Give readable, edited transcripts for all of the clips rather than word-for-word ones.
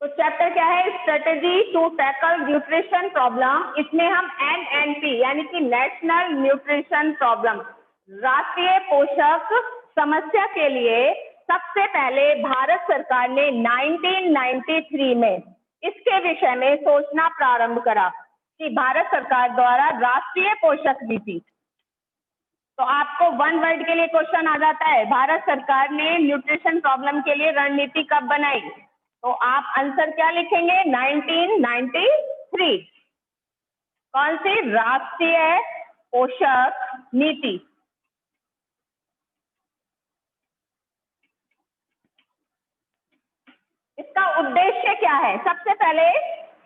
तो चैप्टर क्या है? Strategy to tackle nutrition problem. इसमें हम NNP यानी कि नेशनल न्यूट्रिशन प्रॉब्लम, राष्ट्रीय पोषक समस्या के लिए सबसे पहले भारत सरकार ने 1993 में इसके विषय में सोचना प्रारंभ करा कि भारत सरकार द्वारा राष्ट्रीय पोषक नीति। तो आपको वन वर्ड के लिए क्वेश्चन आ जाता है, भारत सरकार ने न्यूट्रिशन प्रॉब्लम के लिए रणनीति कब बनाई? तो आप आंसर क्या लिखेंगे? 1993। कौन सी? राष्ट्रीय पोषक नीति। इसका उद्देश्य क्या है? सबसे पहले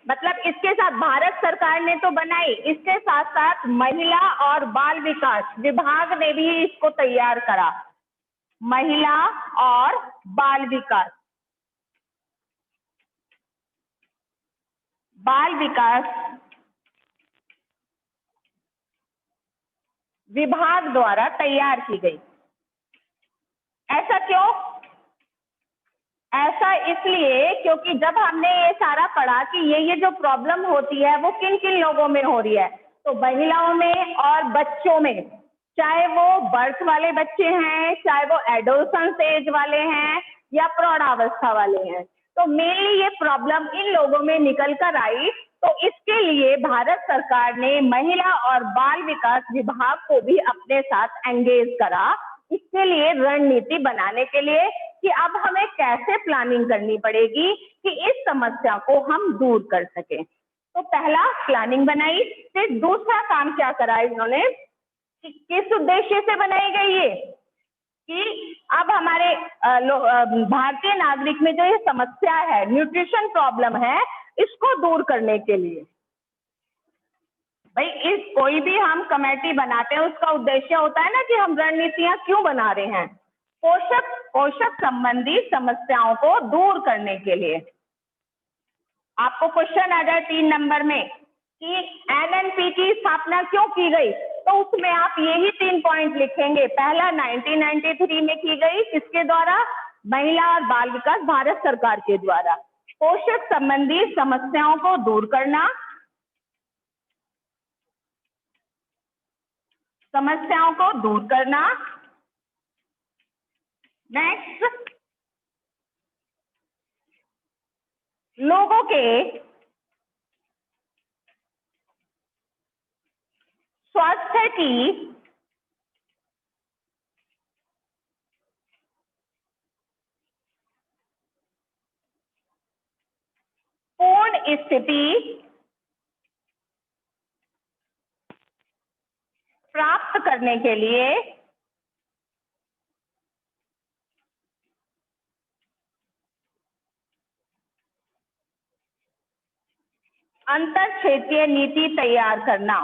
मतलब इसके साथ भारत सरकार ने तो बनाई, इसके साथ साथ महिला और बाल विकास विभाग ने भी इसको तैयार करा। महिला और बाल विकास विभाग द्वारा तैयार की गई। ऐसा क्यों? ऐसा इसलिए क्योंकि जब हमने ये सारा पढ़ा कि ये जो प्रॉब्लम होती है वो किन किन लोगों में हो रही है, तो महिलाओं में और बच्चों में, चाहे वो बर्थ वाले बच्चे हैं, चाहे वो एडोलसेंस एज वाले हैं या प्रौढ़ावस्था वाले हैं, तो मेनली ये प्रॉब्लम इन लोगों में निकल कर आई। तो इसके लिए भारत सरकार ने महिला और बाल विकास विभाग को भी अपने साथ एंगेज करा, इसके लिए रणनीति बनाने के लिए कि अब हमें कैसे प्लानिंग करनी पड़ेगी कि इस समस्या को हम दूर कर सकें। तो पहला प्लानिंग बनाई, फिर दूसरा काम क्या करा इन्होंने कि किस उद्देश्य से बनाई गई ये कि अब हमारे भारतीय नागरिक में जो ये समस्या है, न्यूट्रिशन प्रॉब्लम है, इसको दूर करने के लिए भाई इस कोई भी हम कमेटी बनाते हैं उसका उद्देश्य होता है ना कि हम रणनीतियां क्यों बना रहे हैं, पोषक संबंधी समस्याओं को दूर करने के लिए। आपको क्वेश्चन आ जाए 3 नंबर में कि NNP की स्थापना क्यों की गई, तो उसमें आप यही 3 पॉइंट लिखेंगे। पहला 1993 में की गई, किसके द्वारा? महिला और बाल विकास भारत सरकार के द्वारा। पोषक संबंधी समस्याओं को दूर करना, नेक्स्ट लोगों के स्वास्थ्य की पूर्ण स्थिति प्राप्त करने के लिए अंतर क्षेत्रीय नीति तैयार करना।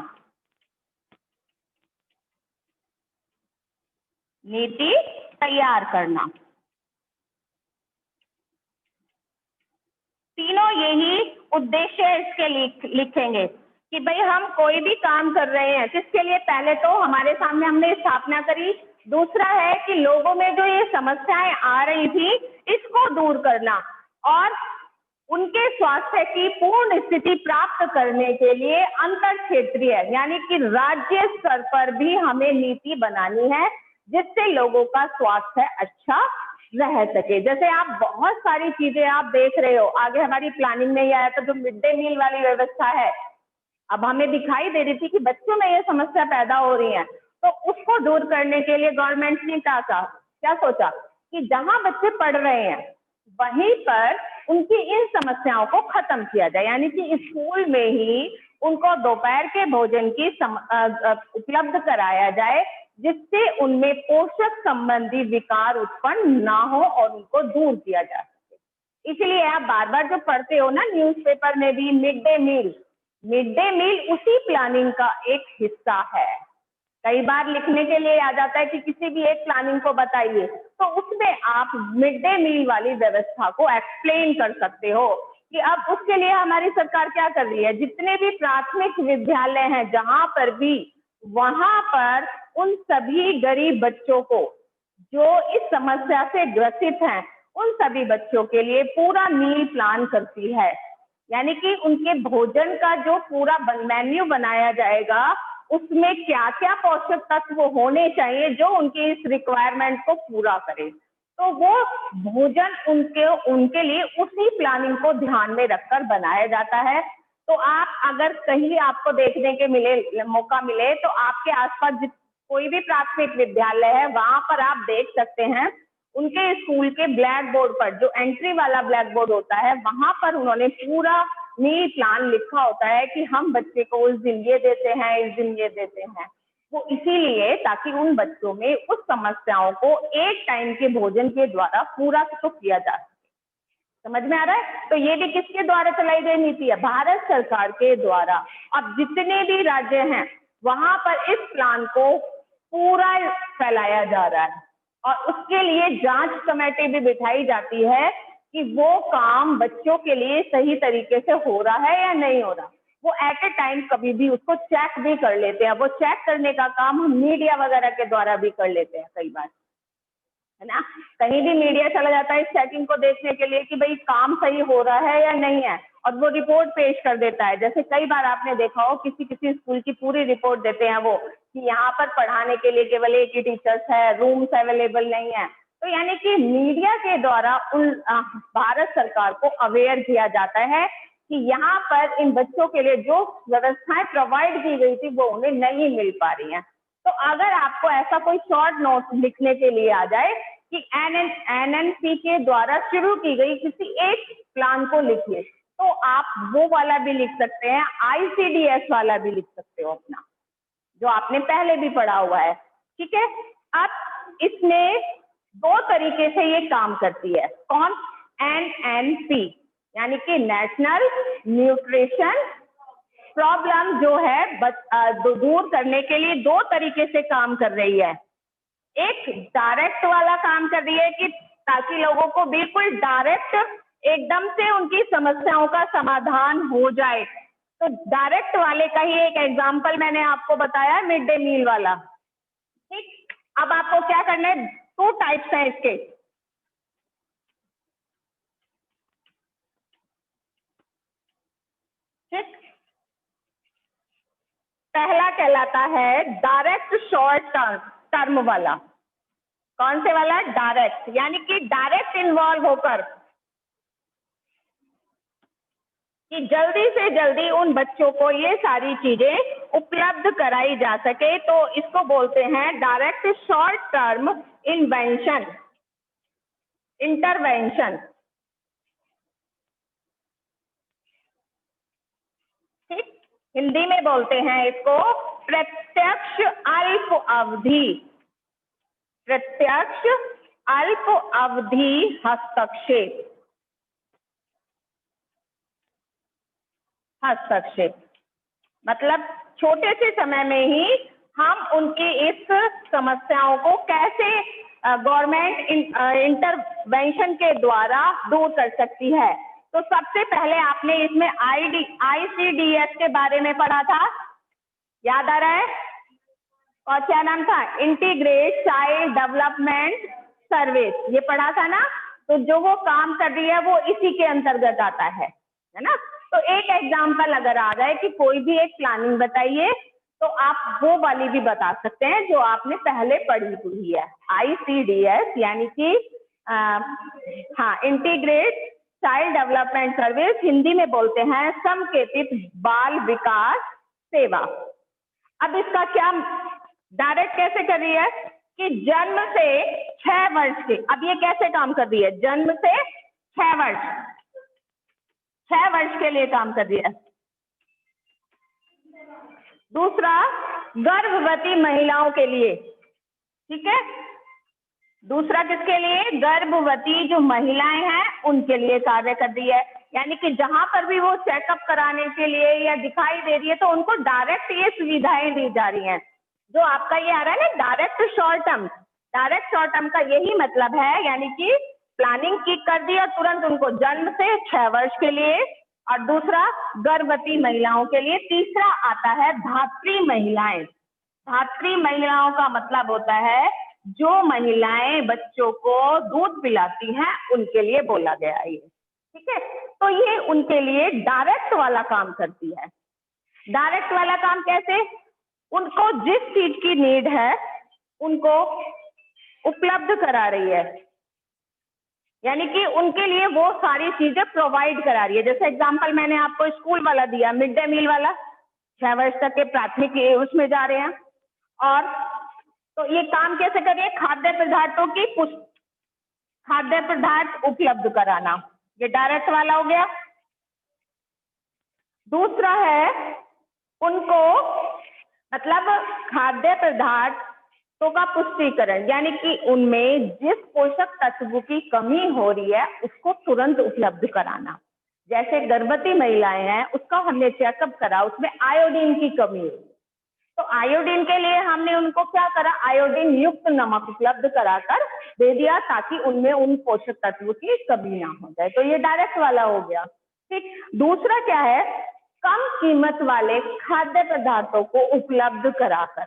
तीनों यही उद्देश्य इसके लिखेंगे कि भाई हम कोई भी काम कर रहे हैं किसके लिए? पहले तो हमारे सामने हमने स्थापना करी, दूसरा है कि लोगों में जो ये समस्याएं आ रही थी इसको दूर करना और उनके स्वास्थ्य की पूर्ण स्थिति प्राप्त करने के लिए अंतर क्षेत्रीय यानी कि राज्य स्तर पर भी हमें नीति बनानी है जिससे लोगों का स्वास्थ्य अच्छा रह सके। जैसे आप बहुत सारी चीजें आप देख रहे हो, आगे हमारी प्लानिंग में ये आया था जो मिड डे मील वाली व्यवस्था है, अब हमें दिखाई दे रही थी कि बच्चों में ये समस्या पैदा हो रही है, तो उसको दूर करने के लिए गवर्नमेंट ने क्या सोचा कि जहां बच्चे पढ़ रहे हैं वहीं पर उनकी इन समस्याओं को खत्म किया जाए, यानी कि स्कूल में ही उनको दोपहर के भोजन की उपलब्ध कराया जाए जिससे उनमें पोषक संबंधी विकार उत्पन्न ना हो और उनको दूर किया जा सके। इसलिए आप बार बार जो पढ़ते हो ना न्यूज़पेपर में भी मिड डे मील उसी प्लानिंग का एक हिस्सा है। कई बार लिखने के लिए आ जाता है कि किसी भी एक प्लानिंग को बताइए, तो उसमें आप मिड डे मील वाली व्यवस्था को एक्सप्लेन कर सकते हो कि अब उसके लिए हमारी सरकार क्या कर रही है। जितने भी प्राथमिक विद्यालय हैं जहां पर भी, वहां पर उन सभी गरीब बच्चों को जो इस समस्या से ग्रसित हैं उन सभी बच्चों के लिए पूरा मील प्लान करती है, यानी कि उनके भोजन का जो पूरा मेन्यू बनाया जाएगा उसमें क्या क्या पोषक तत्व होने चाहिए जो उनकी इस रिक्वायरमेंट को पूरा करे। तो वो भोजन उनके उनके लिए उसी प्लानिंग को ध्यान में रखकर बनाया जाता है। तो आप अगर कहीं आपको देखने के मौका मिले तो आपके आसपास कोई भी प्राथमिक विद्यालय है वहां पर आप देख सकते हैं उनके स्कूल के ब्लैक बोर्ड पर, जो एंट्री वाला ब्लैक बोर्ड होता है, वहां पर उन्होंने पूरा मील प्लान लिखा होता है कि हम बच्चे को उस दिन ये देते हैं, इस दिन ये देते हैं। वो इसीलिए ताकि उन बच्चों में उस समस्याओं को एक टाइम के भोजन के द्वारा पूरा तो किया जा सके। समझ में आ रहा है? तो ये भी किसके द्वारा चलाई गई नीति है? भारत सरकार के द्वारा। अब जितने भी राज्य हैं वहां पर इस प्लान को पूरा फैलाया जा रहा है और उसके लिए जांच कमेटी भी बिठाई जाती है कि वो काम बच्चों के लिए सही तरीके से हो रहा है या नहीं हो रहा। वो एट ए टाइम कभी भी उसको चेक भी कर लेते हैं। वो चेक करने का काम हम मीडिया वगैरह के द्वारा भी कर लेते हैं कई बार, है ना। कहीं भी मीडिया चला जाता है इस चेकिंग को देखने के लिए कि भाई काम सही हो रहा है या नहीं है, और वो रिपोर्ट पेश कर देता है। जैसे कई बार आपने देखा हो किसी किसी स्कूल की पूरी रिपोर्ट देते हैं वो कि यहाँ पर पढ़ाने के लिए केवल एक ही टीचर्स है, रूम्स अवेलेबल नहीं है। तो यानी कि मीडिया के द्वारा उन भारत सरकार को अवेयर किया जाता है कि यहाँ पर इन बच्चों के लिए जो व्यवस्थाएं प्रोवाइड की गई थी वो उन्हें नहीं मिल पा रही हैं। तो अगर आपको ऐसा कोई शॉर्ट नोट लिखने के लिए आ जाए कि एनएनपी के द्वारा शुरू की गई किसी एक प्लान को लिखिए, तो आप वो वाला भी लिख सकते हैं, आईसीडीएस वाला भी लिख सकते हो अपना, जो आपने पहले भी पढ़ा हुआ है। ठीक है। अब इसमें दो तरीके से ये काम करती है। कौन? एनएनपी, यानी कि नेशनल न्यूट्रिशन प्रॉब्लम जो है दूर करने के लिए दो तरीके से काम कर रही है। एक डायरेक्ट वाला काम कर रही है कि ताकि लोगों को बिल्कुल डायरेक्ट एकदम से उनकी समस्याओं का समाधान हो जाए। तो डायरेक्ट वाले का ही एक एग्जांपल मैंने आपको बताया, मिड डे मील वाला। ठीक। अब आपको क्या करना है, टू टाइप्स हैं इसके। ठीक। पहला कहलाता है डायरेक्ट शॉर्ट टर्म वाला। कौन से वाला? डायरेक्ट, यानी कि डायरेक्ट इन्वॉल्व होकर कि जल्दी से जल्दी उन बच्चों को ये सारी चीजें उपलब्ध कराई जा सके। तो इसको बोलते हैं डायरेक्ट शॉर्ट टर्म इंटरवेंशन। ठीक। हिंदी में बोलते हैं इसको प्रत्यक्ष अल्प अवधि हस्तक्षेप। मतलब छोटे से समय में ही हम उनकी इस समस्याओं को कैसे गवर्नमेंट इंटरवेंशन के द्वारा दूर कर सकती है। तो सबसे पहले आपने इसमें आईसीडीएस के बारे में पढ़ा था, याद आ रहा है? और क्या नाम था? इंटीग्रेट चाइल्ड डेवलपमेंट सर्विस, ये पढ़ा था ना। तो जो वो काम कर रही है वो इसी के अंतर्गत आता है ना। तो एक एग्जांपल अगर आ जाए कि कोई भी एक प्लानिंग बताइए, तो आप वो वाली भी बता सकते हैं जो आपने पहले पढ़ी हुई है, आईसीडीएस, यानी कि हाँ, integrate child development service. Hindi में बोलते हैं समकेतित बाल विकास सेवा। अब इसका क्या डायरेक्ट कैसे कर रही है कि जन्म से 6 वर्ष के, अब ये कैसे काम कर रही है? जन्म से 6 वर्ष के लिए काम कर रही है। दूसरा, गर्भवती महिलाओं के लिए। ठीक है। दूसरा किसके लिए? गर्भवती जो महिलाएं हैं उनके लिए कार्य कर रही है। यानी कि जहां पर भी वो चेकअप कराने के लिए या दिखाई दे रही है तो उनको डायरेक्ट ये सुविधाएं दी जा रही हैं। जो आपका ये आ रहा है ना डायरेक्ट शॉर्ट टर्म का यही मतलब है, यानी कि प्लानिंग की कर दी और तुरंत उनको जन्म से 6 वर्ष के लिए, और दूसरा गर्भवती महिलाओं के लिए। तीसरा आता है धात्री महिलाएं। धात्री महिलाओं का मतलब होता है जो महिलाएं बच्चों को दूध पिलाती हैं उनके लिए बोला गया है ये, ठीक है। तो ये उनके लिए डायरेक्ट वाला काम करती है। डायरेक्ट वाला काम कैसे? उनको जिस चीज की नीड है उनको उपलब्ध करा रही है, यानी कि उनके लिए वो सारी चीजें प्रोवाइड करा रही है। जैसे एग्जांपल मैंने आपको स्कूल वाला दिया, मिड डे मील वाला, 6 वर्ष तक के प्राथमिक उसमें जा रहे हैं। और तो ये काम कैसे करिए? खाद्य पदार्थों की खाद्य पदार्थ उपलब्ध कराना, ये डायरेक्ट वाला हो गया। दूसरा है उनको मतलब खाद्य पदार्थों का पुष्टिकरण, यानी कि उनमें जिस पोषक तत्व की कमी हो रही है उसको तुरंत उपलब्ध कराना। जैसे गर्भवती महिलाएं हैं, उसका हमने चेकअप करा, उसमें आयोडीन की कमी है, तो आयोडीन के लिए हमने उनको क्या करा? आयोडीन युक्त नमक उपलब्ध कराकर दे दिया ताकि उनमें उन पोषक तत्व की कमी ना हो जाए। तो ये डायरेक्ट वाला हो गया, ठीक। दूसरा क्या है? कम कीमत वाले खाद्य पदार्थों को उपलब्ध कराकर,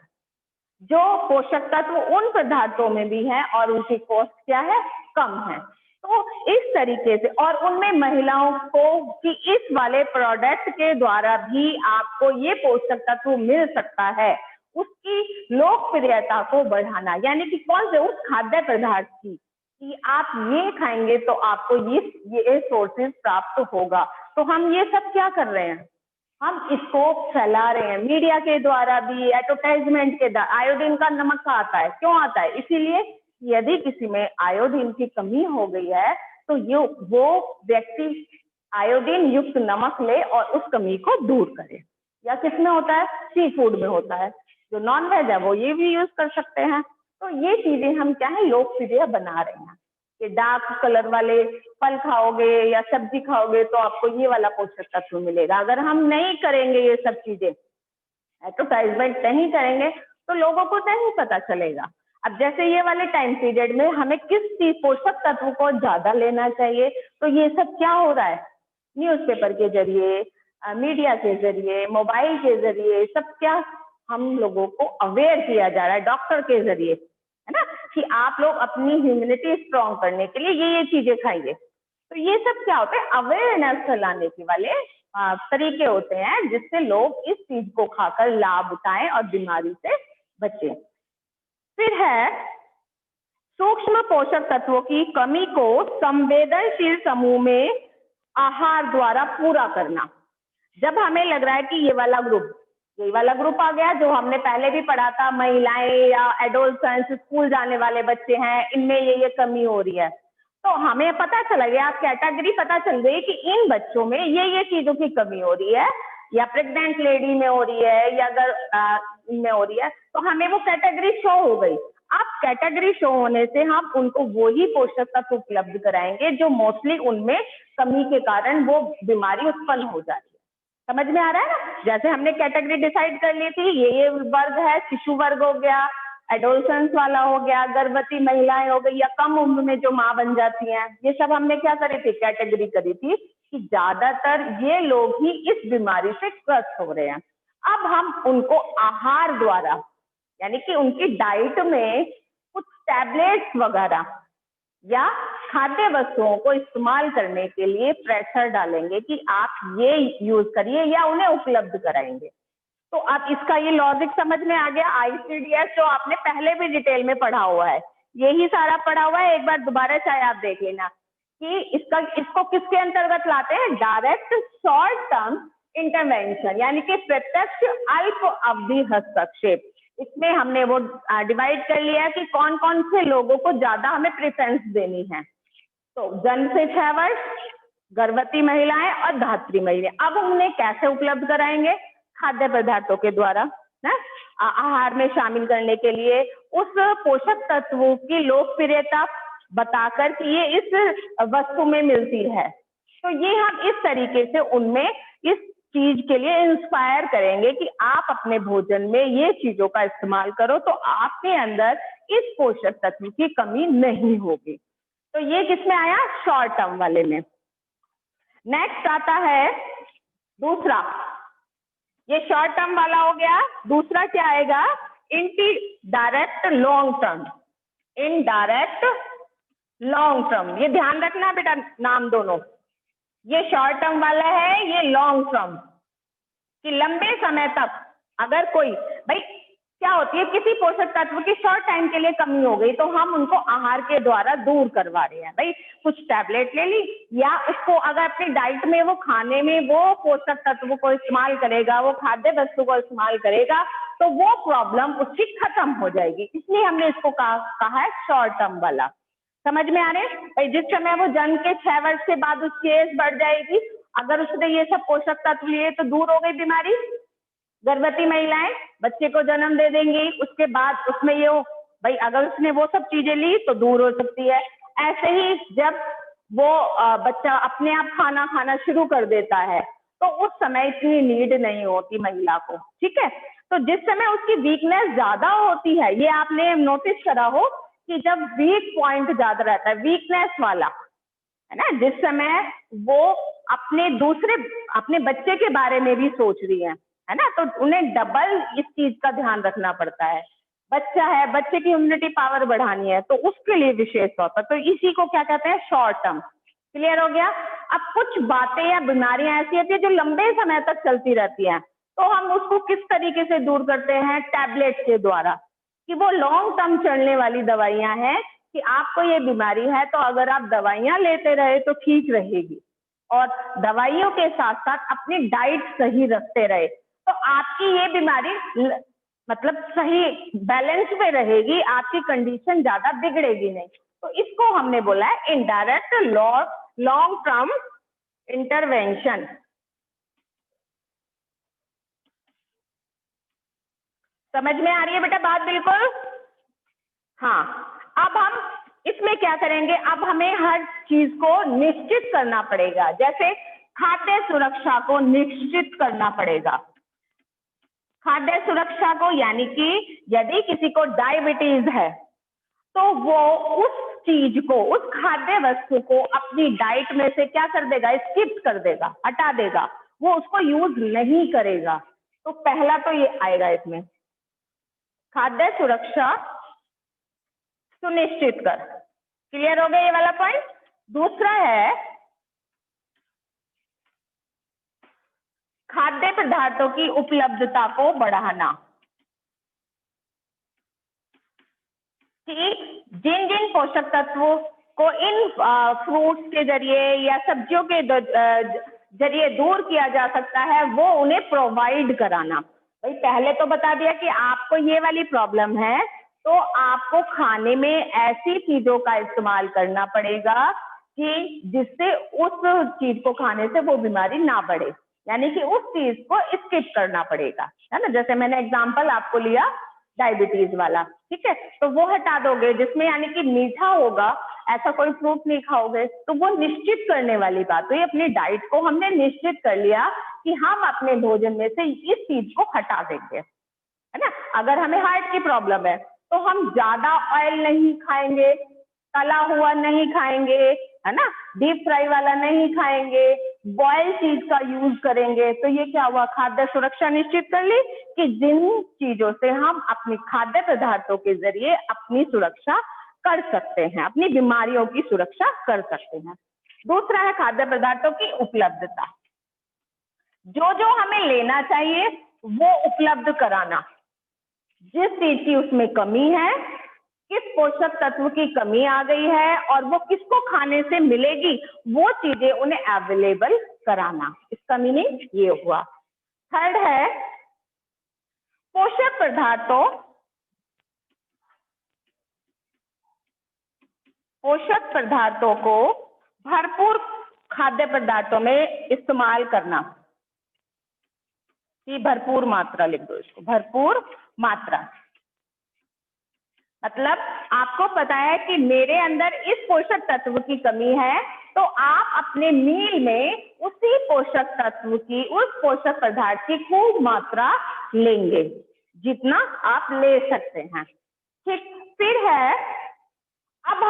जो पोषक तत्व उन पदार्थों में भी है और उनकी कॉस्ट क्या है? कम है। तो इस तरीके से, और उनमें महिलाओं को कि इस वाले प्रोडक्ट के द्वारा भी आपको ये पोषक तत्व मिल सकता है, उसकी लोकप्रियता को बढ़ाना, यानी कि कौन से? उस खाद्य पदार्थ की, कि आप ये खाएंगे तो आपको ये सोर्सेज प्राप्त होगा। तो हम ये सब क्या कर रहे हैं? हम इसको फैला रहे हैं मीडिया के द्वारा भी, एडवर्टाइजमेंट के द्वारा। आयोडीन का नमक का आता है, क्यों आता है? इसीलिए यदि किसी में आयोडीन की कमी हो गई है तो वो व्यक्ति आयोडीन युक्त नमक ले और उस कमी को दूर करे। या किसमें होता है? सी फूड में होता है। जो नॉन वेज है वो ये भी यूज कर सकते हैं। तो ये चीजें हम क्या है? लोकप्रिय बना रहे हैं कि डार्क कलर वाले फल खाओगे या सब्जी खाओगे तो आपको ये वाला पोषक तत्व मिलेगा। अगर हम नहीं करेंगे ये सब चीजें, एडवर्टाइजमेंट नहीं करेंगे, तो लोगों को नहीं पता चलेगा। अब जैसे ये वाले टाइम पीरियड में हमें किस चीज पोषक तत्व को ज्यादा लेना चाहिए, तो ये सब क्या हो रहा है? न्यूज़पेपर के जरिए, मीडिया के जरिए, मोबाइल के जरिए, सब क्या हम लोगों को अवेयर किया जा रहा है, डॉक्टर के जरिए, है ना, कि आप लोग अपनी इम्यूनिटी स्ट्रॉन्ग करने के लिए ये चीजें खाइए। तो ये सब क्या होता है? अवेयरनेस फैलाने के वाले तरीके होते हैं जिससे लोग इस चीज को खाकर लाभ उठाएं और बीमारी से बचें। फिर है सूक्ष्म पोषक तत्वों की कमी को संवेदनशील समूह में आहार द्वारा पूरा करना। जब हमें लग रहा है कि ये वाला ग्रुप आ गया, जो हमने पहले भी पढ़ा था, महिलाएं या एडोलसेंस, स्कूल जाने वाले बच्चे हैं, इनमें ये कमी हो रही है, तो हमें पता चला गया, कैटेगरी पता चल गई कि इन बच्चों में ये चीजों की कमी हो रही है, या प्रेग्नेंट लेडी में हो रही है, या अगर इनमें हो रही है, तो हमें वो कैटेगरी शो हो गई। अब कैटेगरी शो होने से हम उनको वही पोषक तत्व उपलब्ध कराएंगे जो मोस्टली उनमें कमी के कारण वो बीमारी उत्पन्न हो जाती है। समझ में आ रहा है ना? जैसे हमने कैटेगरी डिसाइड कर ली थी, ये वर्ग है, शिशु वर्ग हो गया, एडोलसेंस वाला हो गया, गर्भवती महिलाएं हो गई, या कम उम्र में जो माँ बन जाती हैं, ये सब हमने क्या करी थी? कैटेगरी करी थी कि ज्यादातर ये लोग ही इस बीमारी से ग्रस्त हो रहे हैं। अब हम उनको आहार द्वारा, यानी कि उनकी डाइट में कुछ टैबलेट्स वगैरह या खाद्य वस्तुओं को इस्तेमाल करने के लिए प्रेशर डालेंगे कि आप ये यूज करिए, या उन्हें उपलब्ध कराएंगे। तो अब इसका ये लॉजिक समझ में आ गया। आईसीडीएस जो आपने पहले भी डिटेल में पढ़ा हुआ है, यही सारा पढ़ा हुआ है, एक बार दोबारा चाहे आप देख लेना कि इसको किसके अंतर्गत लाते हैं? डायरेक्ट शॉर्ट टर्म इंटरवेंशन, यानी कि प्रत्यक्ष अल्प अवधि हस्तक्षेप। इसमें हमने वो डिवाइड कर लिया है कि कौन कौन से लोगों को ज्यादा हमें प्रेफरेंस देनी है। तो जन्म से 6 वर्ष, गर्भवती महिलाएं और धात्री महिलाएं। अब उन्हें कैसे उपलब्ध कराएंगे? खाद्य पदार्थों के द्वारा ना, आहार में शामिल करने के लिए उस पोषक तत्वों की लोकप्रियता बताकर कि ये इस वस्तु में मिलती है। तो ये हम इस तरीके से उनमें इस चीज के लिए इंस्पायर करेंगे कि आप अपने भोजन में ये चीजों का इस्तेमाल करो, तो आपके अंदर इस पोषक तत्व की कमी नहीं होगी। तो ये किसमें आया? शॉर्ट टर्म वाले में। नेक्स्ट आता है दूसरा, ये शॉर्ट टर्म वाला हो गया। दूसरा क्या आएगा? Direct long term. Indirect, long term. ये ध्यान रखना बेटा, नाम दोनों, ये शॉर्ट टर्म वाला है, ये लॉन्ग टर्म, कि लंबे समय तक अगर कोई, भाई क्या होती है, किसी पोषक तत्व की शॉर्ट टाइम के लिए कमी हो गई तो हम उनको आहार के द्वारा दूर करवा रहे हैं। भाई कुछ टैबलेट ले ली, या उसको अगर अपनी डाइट में वो खाने में वो पोषक तत्व को इस्तेमाल करेगा, वो खाद्य वस्तु को इस्तेमाल करेगा, तो वो प्रॉब्लम उसकी खत्म हो जाएगी। इसलिए हमने इसको कहा है शॉर्ट टर्म वाला। समझ में आ रहे हैं? भाई जिस समय वो जन्म के 6 वर्ष के बाद उसकी एज बढ़ जाएगी, अगर उसने ये सब पोषक तत्व लिए तो दूर हो गई बीमारी। गर्भवती महिलाएं बच्चे को जन्म दे देंगी, उसके बाद उसमें ये हो, भाई अगर उसने वो सब चीजें ली तो दूर हो सकती है। ऐसे ही जब वो बच्चा अपने आप खाना खाना शुरू कर देता है तो उस समय इतनी नीड नहीं होती महिला को, ठीक है। तो जिस समय उसकी वीकनेस ज्यादा होती है, ये आपने नोटिस करा हो कि जब वीक पॉइंट ज्यादा रहता है, वीकनेस वाला, है ना, जिस समय वो अपने बच्चे के बारे में भी सोच रही है ना, तो उन्हें डबल इस चीज का ध्यान रखना पड़ता है। बच्चा है, बच्चे की इम्यूनिटी पावर बढ़ानी है, तो उसके लिए विशेष तौर पर, तो इसी को क्या कहते हैं, शॉर्ट टर्म। क्लियर हो गया? अब कुछ बातें या बीमारियां ऐसी होती है जो लंबे समय तक चलती रहती हैं, तो हम उसको किस तरीके से दूर करते हैं, टैबलेट के द्वारा, कि वो लॉन्ग टर्म चलने वाली दवाइयां हैं, कि आपको ये बीमारी है तो अगर आप दवाइयां लेते रहे तो ठीक रहेगी, और दवाइयों के साथ साथ अपनी डाइट सही रखते रहे तो आपकी ये बीमारी मतलब सही बैलेंस में रहेगी, आपकी कंडीशन ज्यादा बिगड़ेगी नहीं। तो इसको हमने बोला है इनडायरेक्ट लॉन्ग टर्म इंटरवेंशन। समझ में आ रही है बेटा बात बिल्कुल? हाँ, अब हम इसमें क्या करेंगे, अब हमें हर चीज को निश्चित करना पड़ेगा, जैसे खाद्य सुरक्षा को निश्चित करना पड़ेगा। खाद्य सुरक्षा को, यानी कि यदि किसी को डायबिटीज है तो वो उस चीज को, उस खाद्य वस्तु को अपनी डाइट में से क्या कर देगा, स्किप कर देगा, हटा देगा, वो उसको यूज नहीं करेगा। तो पहला तो ये आएगा इसमें, खाद्य सुरक्षा सुनिश्चित कर। क्लियर हो गया ये वाला पॉइंट? दूसरा है खाद्य पदार्थों की उपलब्धता को बढ़ाना, कि जिन जिन पोषक तत्वों को इन फ्रूट्स के जरिए या सब्जियों के जरिए दूर किया जा सकता है वो उन्हें प्रोवाइड कराना। भाई पहले तो बता दिया कि आपको ये वाली प्रॉब्लम है तो आपको खाने में ऐसी चीजों का इस्तेमाल करना पड़ेगा कि जिससे उस चीज को खाने से वो बीमारी ना बढ़े, यानी कि उस चीज को स्किप करना पड़ेगा, है ना। जैसे मैंने एग्जांपल आपको लिया डायबिटीज वाला, ठीक है, तो वो हटा दोगे, जिसमें यानी कि मीठा होगा, ऐसा कोई फ्रूट नहीं खाओगे, तो वो निश्चित करने वाली बात हुई। अपनी डाइट को हमने निश्चित कर लिया कि हम अपने भोजन में से इस चीज को हटा देंगे, है ना। अगर हमें हार्ट की प्रॉब्लम है तो हम ज्यादा ऑयल नहीं खाएंगे, तला हुआ नहीं खाएंगे, है ना, डीप फ्राई वाला नहीं खाएंगे, बॉयल चीज का यूज करेंगे। तो ये क्या हुआ, खाद्य सुरक्षा निश्चित कर ली कि जिन चीजों से हम अपने खाद्य पदार्थों के जरिए अपनी सुरक्षा कर सकते हैं, अपनी बीमारियों की सुरक्षा कर सकते हैं। दूसरा है खाद्य पदार्थों की उपलब्धता, जो जो हमें लेना चाहिए वो उपलब्ध कराना, जिस चीज की उसमें कमी है, किस पोषक तत्व की कमी आ गई है और वो किसको खाने से मिलेगी, वो चीजें उन्हें अवेलेबल कराना। इसका मीनिंग ये हुआ। थर्ड है पोषक पदार्थों को भरपूर खाद्य पदार्थों में इस्तेमाल करना, कि भरपूर मात्रा लिख दो इसको, भरपूर मात्रा। मतलब आपको पता है कि मेरे अंदर इस पोषक तत्व की कमी है, तो आप अपने मील में उसी पोषक तत्व की, उस पोषक पदार्थ की खूब मात्रा लेंगे, जितना आप ले सकते हैं, ठीक। फिर है, अब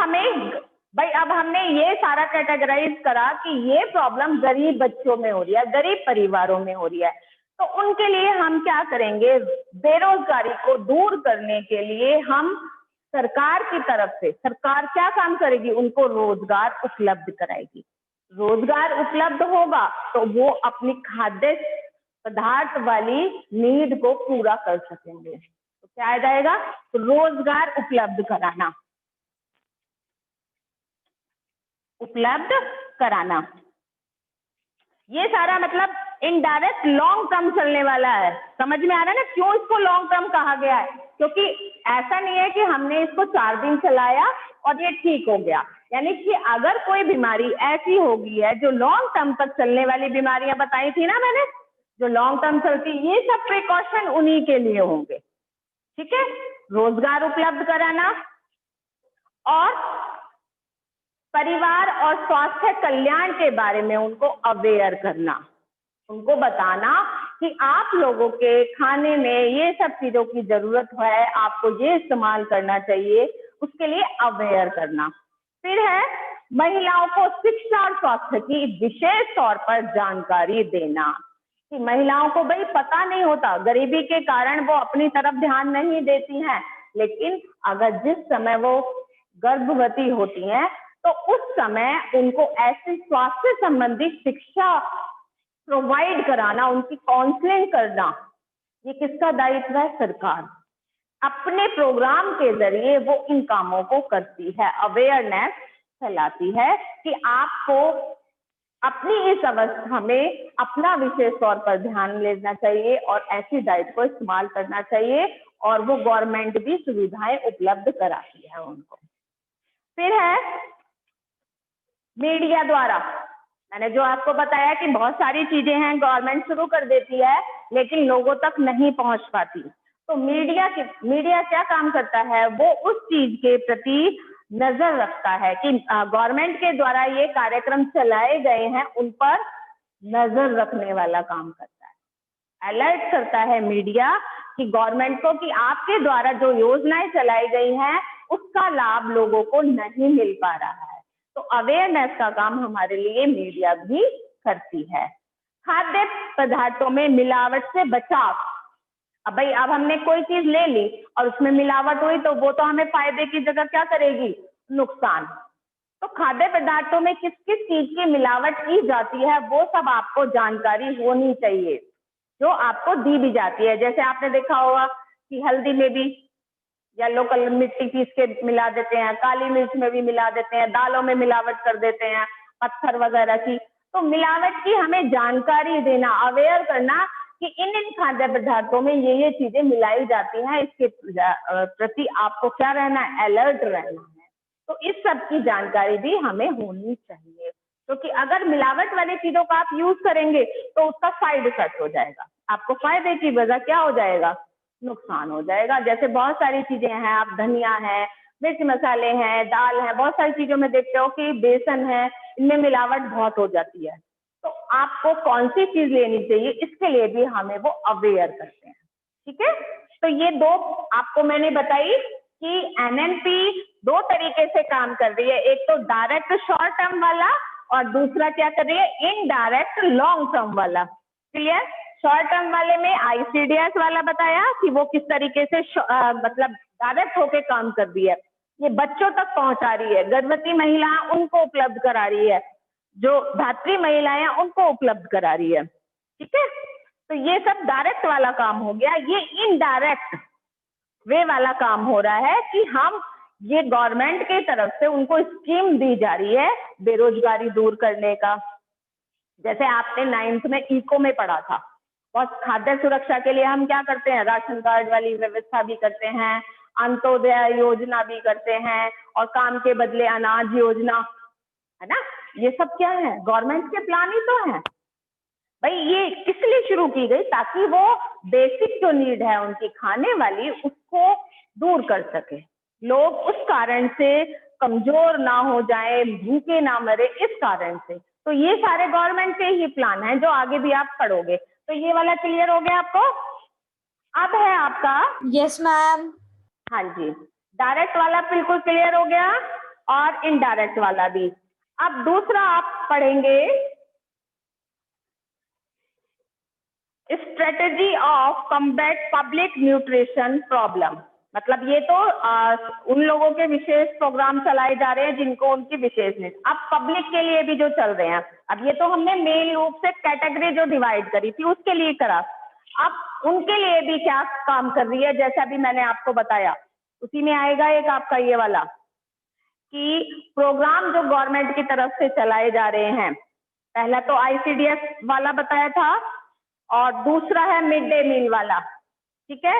हमने ये सारा कैटेगराइज करा कि ये प्रॉब्लम गरीब बच्चों में हो रही है, गरीब परिवारों में हो रही है, तो उनके लिए हम क्या करेंगे, बेरोजगारी को दूर करने के लिए हम सरकार की तरफ से सरकार क्या काम करेगी, उनको रोजगार उपलब्ध कराएगी। रोजगार उपलब्ध होगा तो वो अपनी खाद्य पदार्थ वाली नीड को पूरा कर सकेंगे। तो क्या आ जाएगा, रोजगार उपलब्ध कराना, उपलब्ध कराना। ये सारा मतलब इनडायरेक्ट लॉन्ग टर्म चलने वाला है। समझ में आ रहा है ना क्यों इसको लॉन्ग टर्म कहा गया है? क्योंकि ऐसा नहीं है कि हमने इसको 4 दिन चलाया और ये ठीक हो गया। यानी कि अगर कोई बीमारी ऐसी होगी है जो लॉन्ग टर्म तक चलने वाली बीमारियां बताई थी ना मैंने, जो लॉन्ग टर्म चलती, ये सब प्रिकॉशन उन्हीं के लिए होंगे। ठीक है, रोजगार उपलब्ध कराना और परिवार और स्वास्थ्य कल्याण के बारे में उनको अवेयर करना, उनको बताना कि आप लोगों के खाने में ये सब चीजों की जरूरत है, आपको ये इस्तेमाल करना चाहिए, उसके लिए अवेयर करना। फिर है महिलाओं को शिक्षा और स्वास्थ्य की विशेष तौर पर जानकारी देना कि महिलाओं को भाई पता नहीं होता, गरीबी के कारण वो अपनी तरफ ध्यान नहीं देती हैं, लेकिन अगर जिस समय वो गर्भवती होती हैं तो उस समय उनको ऐसी स्वास्थ्य संबंधी शिक्षा प्रोवाइड कराना, उनकी काउंसलिंग करना, ये किसका दायित्व है? सरकार अपने प्रोग्राम के जरिए वो इन कामों को करती है, अवेयरनेस फैलाती है कि आपको अपनी इस अवस्था में अपना विशेष तौर पर ध्यान लेना चाहिए और ऐसी डाइट को इस्तेमाल करना चाहिए, और वो गवर्नमेंट भी सुविधाएं उपलब्ध कराती है उनको। फिर है मीडिया द्वारा, मैंने जो आपको बताया कि बहुत सारी चीजें हैं गवर्नमेंट शुरू कर देती है लेकिन लोगों तक नहीं पहुंच पाती। तो मीडिया क्या काम करता है, वो उस चीज के प्रति नजर रखता है कि गवर्नमेंट के द्वारा ये कार्यक्रम चलाए गए हैं, उन पर नजर रखने वाला काम करता है। अलर्ट करता है मीडिया कि गवर्नमेंट को कि आपके द्वारा जो योजनाएं चलाई गई हैं उसका लाभ लोगों को नहीं मिल पा रहा है। तो अवेयरनेस का काम हमारे लिए मीडिया भी करती है। खाद्य पदार्थों में मिलावट से बचाव, अब भाई अब हमने कोई चीज ले ली और उसमें मिलावट हुई तो वो तो हमें फायदे की जगह क्या करेगी, नुकसान। तो खाद्य पदार्थों में किस किस चीज की मिलावट की जाती है वो सब आपको जानकारी होनी चाहिए, जो आपको दी भी जाती है। जैसे आपने देखा होगा कि हल्दी में भी येलो कलर मिट्टी पीस के मिला देते हैं, काली मिर्च में भी मिला देते हैं, दालों में मिलावट कर देते हैं, पत्थर वगैरह की। तो मिलावट की हमें जानकारी देना, अवेयर करना कि इन खाद्य पदार्थों में ये चीजें मिलाई जाती हैं, इसके प्रति आपको क्या रहना है, अलर्ट रहना है। तो इस सब की जानकारी भी हमें होनी चाहिए, क्योंकि अगर मिलावट वाली चीजों का आप यूज करेंगे तो उसका साइड इफेक्ट हो जाएगा, आपको फायदे की वजह क्या हो जाएगा, नुकसान हो जाएगा। जैसे बहुत सारी चीजें हैं, आप धनिया है, मिर्च मसाले हैं, दाल है, बहुत सारी चीजों में देखते हो कि बेसन है, इनमें मिलावट बहुत हो जाती है। तो आपको कौन सी चीज लेनी चाहिए, इसके लिए भी हमें वो अवेयर करते हैं। ठीक है, तो ये दो आपको मैंने बताई कि एनएनपी 2 तरीके से काम कर रही है, एक तो डायरेक्ट शॉर्ट टर्म वाला और दूसरा क्या कर रही है, इनडायरेक्ट लॉन्ग टर्म वाला। क्लियर? शॉर्ट टर्म वाले में आईसीडीएस वाला बताया कि वो किस तरीके से मतलब डायरेक्ट होके काम कर रही है, ये बच्चों तक पहुंचा रही है, गर्भवती महिला उनको उपलब्ध करा रही है, जो धात्री महिलाएं उनको उपलब्ध करा रही है। ठीक है, तो ये सब डायरेक्ट वाला काम हो गया। ये इनडायरेक्ट वे वाला काम हो रहा है कि हम ये गवर्नमेंट की तरफ से उनको स्कीम दी जा रही है बेरोजगारी दूर करने का। जैसे आपने 9th में इको में पढ़ा था, बहुत खाद्य सुरक्षा के लिए हम क्या करते हैं, राशन कार्ड वाली व्यवस्था भी करते हैं, अंत्योदय योजना भी करते हैं, और काम के बदले अनाज योजना, है ना। ये सब क्या है, गवर्नमेंट के प्लान ही तो है भाई। ये किस लिए शुरू की गई, ताकि वो बेसिक जो नीड है उनकी खाने वाली, उसको दूर कर सके, लोग उस कारण से कमजोर ना हो जाए, भूखे ना मरे, इस कारण से। तो ये सारे गवर्नमेंट के ही प्लान हैं जो आगे भी आप पढ़ोगे। तो ये वाला क्लियर हो गया आपको? अब है आपका, यस मैम। हाँ जी, डायरेक्ट वाला बिल्कुल क्लियर हो गया और इनडायरेक्ट वाला भी। अब दूसरा आप पढ़ेंगे strategy of combat public nutrition problem, मतलब ये तो उन लोगों के विशेष प्रोग्राम चलाए जा रहे हैं जिनको उनकी विशेष नीड। अब पब्लिक के लिए भी जो चल रहे हैं, अब ये तो हमने मेन रूप से कैटेगरी जो डिवाइड करी थी उसके लिए करा, अब उनके लिए भी क्या काम कर रही है, जैसा भी मैंने आपको बताया उसी में आएगा एक आपका ये वाला कि प्रोग्राम जो गवर्नमेंट की तरफ से चलाए जा रहे हैं। पहला तो ICDS वाला बताया था और दूसरा है मिड डे मील वाला, ठीक है।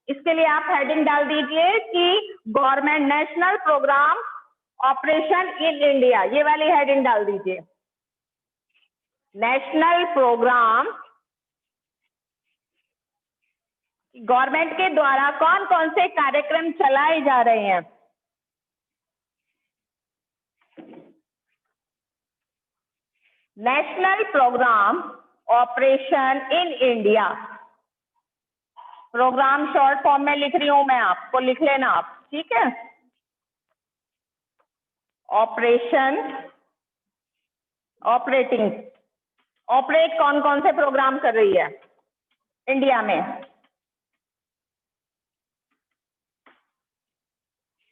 इसके लिए आप हेडिंग डाल दीजिए कि government national programme operation in India, ये वाली हेडिंग डाल दीजिए। नेशनल प्रोग्राम गवर्नमेंट के द्वारा कौन कौन से कार्यक्रम चलाए जा रहे हैं। National programme operation in India, programme short form में लिख रही हूं मैं, आपको लिख लेना आप, ठीक है। ऑपरेशन, ऑपरेटिंग, ऑपरेट कौन कौन से प्रोग्राम कर रही है इंडिया में।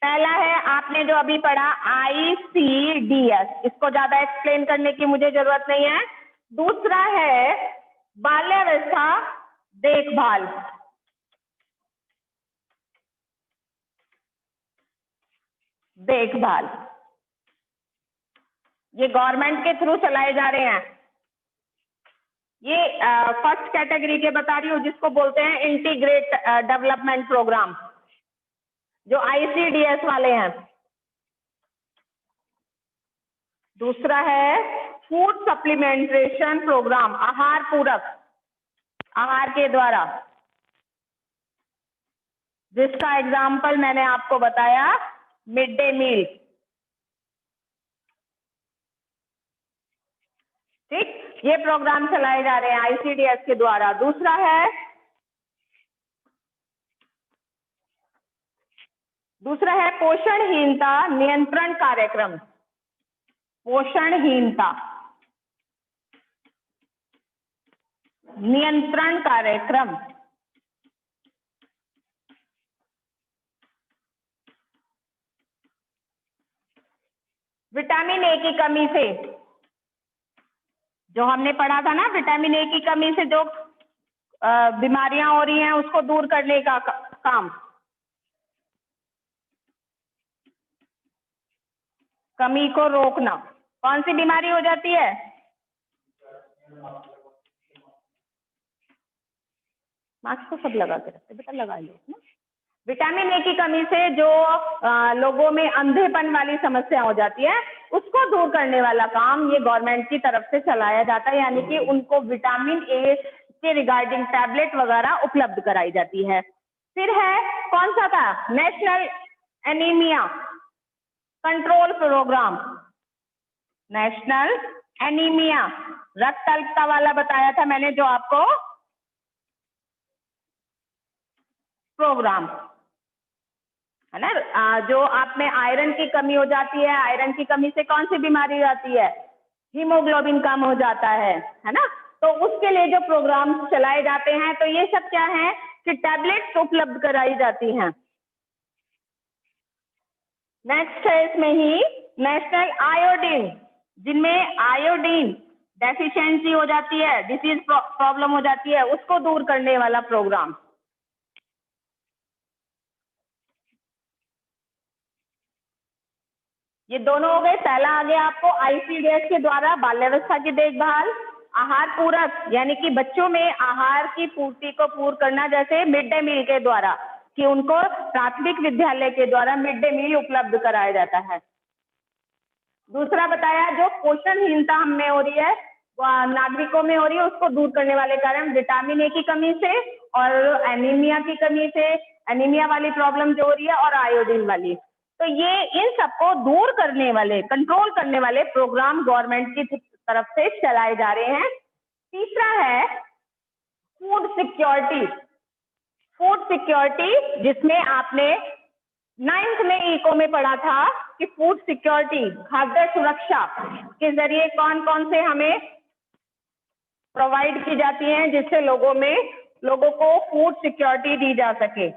पहला है आपने जो अभी पढ़ा ICDS, इसको ज्यादा एक्सप्लेन करने की मुझे जरूरत नहीं है। दूसरा है बाल्यावस्था देखभाल, देखभाल ये गवर्नमेंट के थ्रू चलाए जा रहे हैं। ये फर्स्ट कैटेगरी के बता रही हूँ जिसको बोलते हैं इंटीग्रेट डेवलपमेंट प्रोग्राम, जो ICDS वाले हैं। दूसरा है फूड सप्लीमेंटेशन प्रोग्राम, आहार पूरक, आहार के द्वारा, जिसका एग्जाम्पल मैंने आपको बताया मिड डे मील, ठीक। ये प्रोग्राम चलाए जा रहे हैं ICDS के द्वारा। दूसरा है पोषणहीनता नियंत्रण कार्यक्रम, पोषणहीनता नियंत्रण कार्यक्रम। विटामिन ए की कमी से, जो हमने पढ़ा था ना, विटामिन ए की कमी से जो बीमारियां हो रही हैं उसको दूर करने का काम, कमी को रोकना। कौन सी बीमारी हो जाती है, मास्क तो सब लगा के रखते बेटा, लगा लो ना। विटामिन ए की कमी से जो लोगों में अंधेपन वाली समस्या हो जाती है उसको दूर करने वाला काम ये गवर्नमेंट की तरफ से चलाया जाता है, यानी कि उनको विटामिन ए के रिगार्डिंग टैबलेट वगैरह उपलब्ध कराई जाती है। फिर है कौन सा था, national anaemia control programme, national anaemia रक्त अल्पता वाला बताया था मैंने जो आपको प्रोग्राम, है ना। जो आप में आयरन की कमी हो जाती है, आयरन की कमी से कौन सी बीमारी आती है, हीमोग्लोबिन कम हो जाता है ना। तो उसके लिए जो प्रोग्राम चलाए जाते हैं, तो ये सब क्या है कि टैबलेट्स उपलब्ध कराई जाती हैं। नेक्स्ट है इसमें ही नेशनल आयोडीन, जिनमें आयोडीन डेफिशिएंसी हो जाती है, डिसीज प्रॉब्लम हो जाती है, उसको दूर करने वाला प्रोग्राम। ये दोनों हो गए। पहला आ गया आपको ICDS के द्वारा बाल्यावस्था की देखभाल, आहार पूरक यानी कि बच्चों में आहार की पूर्ति को पूर्ण करना, जैसे मिड डे मील के द्वारा कि उनको प्राथमिक विद्यालय के द्वारा मिड डे मील उपलब्ध कराया जाता है। दूसरा बताया जो पोषणहीनता हमें हो रही है, नागरिकों में हो रही है, उसको दूर करने वाले कारण विटामिन ए की कमी से और एनीमिया की कमी से, एनीमिया वाली प्रॉब्लम जो हो रही है और आयोडीन वाली, तो ये इन सबको दूर करने वाले, कंट्रोल करने वाले प्रोग्राम गवर्नमेंट की तरफ से चलाए जा रहे हैं। तीसरा है फूड सिक्योरिटी, फूड सिक्योरिटी जिसमें आपने 9th में इको में पढ़ा था कि फूड सिक्योरिटी खाद्य सुरक्षा के जरिए कौन कौन से हमें प्रोवाइड की जाती हैं जिससे लोगों को फूड सिक्योरिटी दी जा सके।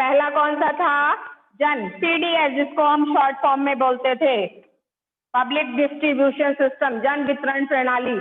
पहला कौन सा था? जन, पीडीएस जिसको हम शॉर्ट फॉर्म में बोलते थे, पब्लिक डिस्ट्रीब्यूशन सिस्टम, जन वितरण प्रणाली,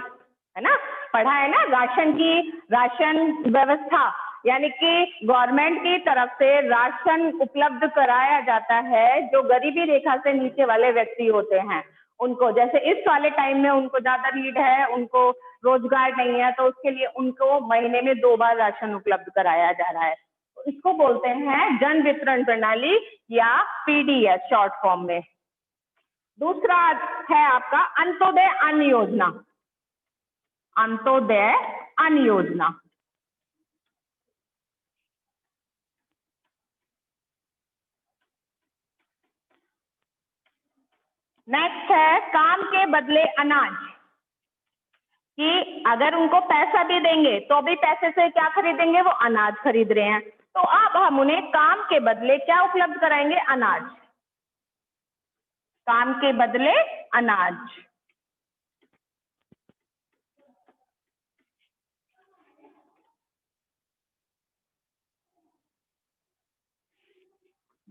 है ना, पढ़ा है ना, राशन व्यवस्था, यानी कि गवर्नमेंट की तरफ से राशन उपलब्ध कराया जाता है जो गरीबी रेखा से नीचे वाले व्यक्ति होते हैं उनको। जैसे इस वाले टाइम में उनको ज्यादा नीड है, उनको रोजगार नहीं है, तो उसके लिए उनको महीने में 2 बार राशन उपलब्ध कराया जा रहा है। तो इसको बोलते हैं जन वितरण प्रणाली या पीडीएस शॉर्ट फॉर्म में। दूसरा है आपका अंत्योदय अन्न योजना। अंत्योदय अन्न योजना, नेक्स्ट है काम के बदले अनाज, कि अगर उनको पैसा भी देंगे तो भी पैसे से क्या खरीदेंगे? वो अनाज खरीद रहे हैं, तो अब हम उन्हें काम के बदले क्या उपलब्ध कराएंगे? अनाज। काम के बदले अनाज।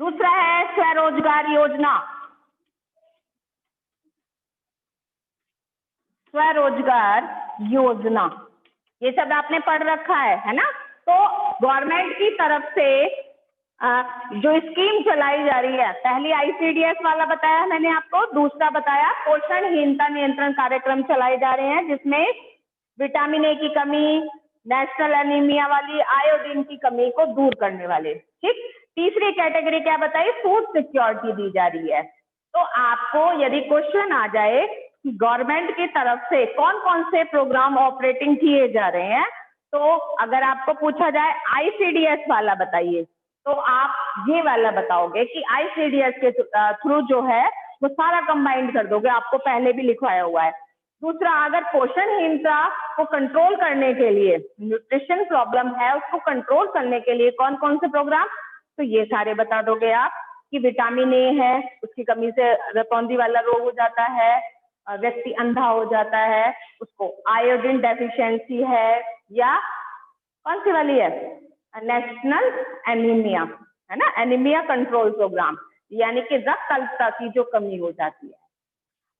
दूसरा है स्वरोजगार योजना। स्वरोजगार योजना, ये सब आपने पढ़ रखा है ना? तो गवर्नमेंट की तरफ से जो स्कीम चलाई जा रही है, पहली आईसीडीएस वाला बताया मैंने आपको, दूसरा बताया पोषणहीनता नियंत्रण कार्यक्रम चलाए जा रहे हैं जिसमें विटामिन ए की कमी, नेशनल एनीमिया वाली, आयोडीन की कमी को दूर करने वाले, ठीक। तीसरी कैटेगरी क्या बताई? फूड सिक्योरिटी दी जा रही है। तो आपको यदि क्वेश्चन आ जाए कि गवर्नमेंट की तरफ से कौन कौन से प्रोग्राम ऑपरेटिंग किए जा रहे हैं, तो अगर आपको पूछा जाए आईसीडीएस वाला बताइए, तो आप ये वाला बताओगे कि आईसीडीएस के थ्रू जो है वो सारा कंबाइंड कर दोगे, आपको पहले भी लिखवाया हुआ है। दूसरा, अगर पोषणहीनता को कंट्रोल करने के लिए, न्यूट्रिशन प्रॉब्लम है उसको कंट्रोल करने के लिए कौन कौन से प्रोग्राम, तो ये सारे बता दोगे आप कि विटामिन ए है, उसकी कमी से रतौंधी वाला रोग हो जाता है, व्यक्ति अंधा हो जाता है, उसको आयोडीन डेफिशिएंसी है, या कौन सी वाली है? नेशनल एनीमिया, है ना, एनीमिया कंट्रोल प्रोग्राम, यानी कि रक्त अल्पता की जो कमी हो जाती है।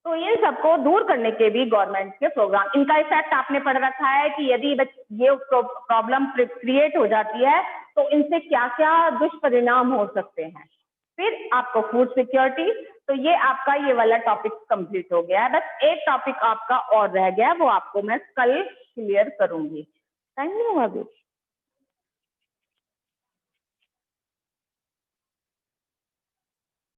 तो इन सबको दूर करने के भी गवर्नमेंट के प्रोग्राम, इनका इफेक्ट आपने पढ़ रखा है कि यदि ये प्रॉब्लम क्रिएट हो जाती है तो इनसे क्या क्या दुष्परिणाम हो सकते हैं। फिर आपको फूड सिक्योरिटी, तो ये आपका ये वाला टॉपिक कंप्लीट हो गया है। बस एक टॉपिक आपका और रह गया, वो आपको मैं कल क्लियर करूंगी। धन्यवाद।